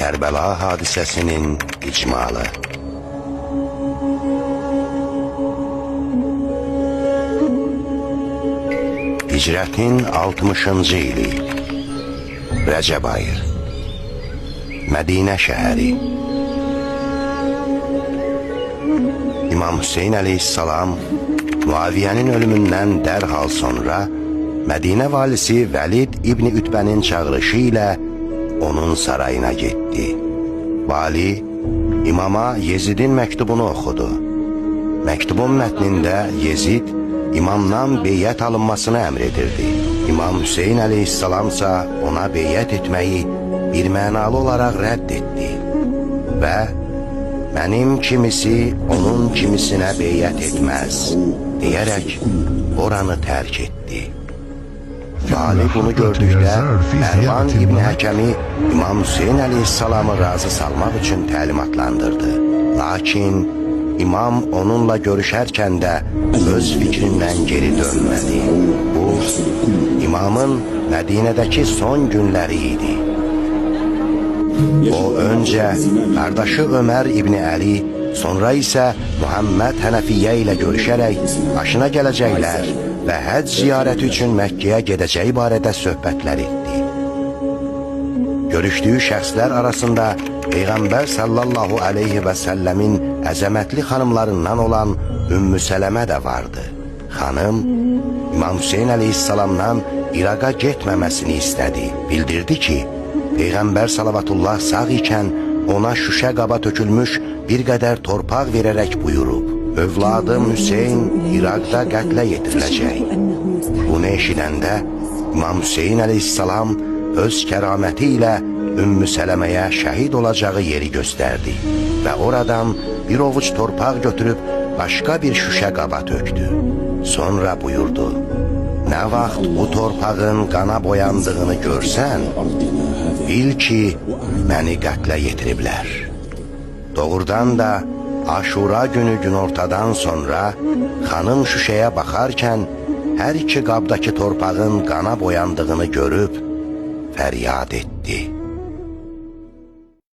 Kərbəla hadisəsinin icmalı. Hicrətin 60-cı ili Rəcəb ayı Mədinə şəhəri. İmam Hüseyin əleyhissalam Muaviyyənin ölümündən dərhal sonra Mədinə valisi Vəlid İbni Ütbənin çağırışı ilə onun sarayına getdi. Vali imama Yezidin məktubunu oxudu. Məktubun mətnində Yezid imamdan beyyət alınmasını əmr edirdi. İmam Hüseyin əleyhissalamsa ona beyyət etməyi bir mənalı olaraq rədd etdi və mənim kimisi onun kimisinə beyyət etməz deyərək oranı tərk etdi. Vali bunu gördükdə Mərvan İbni Həkəmi İmam Hüseyin əleyhissalamı razı salmaq üçün təlimatlandırdı. Lakin İmam onunla görüşərkən də öz fikrindən geri dönmədi. Bu, İmamın Mədinədəki son günləri idi. O, öncə qardaşı Ömər İbni Əli, sonra isə Muhammed Hənəfiyyə ilə görüşərək başına gələcəklər və həcc ziyarəti üçün Məkkəyə gedəcəyi barədə söhbətlər etdi. Görüşdüyü şəxslər arasında Peyğəmbər sallallahu aleyhi və səlləmin əzəmətli xanımlarından olan Ümmü Sələmə də vardı. Xanım, İmam Hüseyin əleyhissalamdan İraqa getməməsini istədi. Bildirdi ki, Peyğəmbər salavatullah sağ ikən ona şüşə qaba tökülmüş bir qədər torpaq verərək buyurub, övladım Hüseyin İraqda qətlə yetiriləcək. Bunu eşidəndə İmam Hüseyin əleyhissalam öz kəraməti ilə Ümmü Sələməyə şəhid olacağı yeri göstərdi və oradan bir ovuc torpaq götürüb başqa bir şüşə qaba tökdü. Sonra buyurdu, nə vaxt bu torpağın qana boyandığını görsən, bil ki, məni qətlə yetiriblər. Doğrudan da Aşura günü günortadan sonra xanım şüşəyə baxarkən hər iki qabdakı torpağın qana boyandığını görüb fəryad etdi.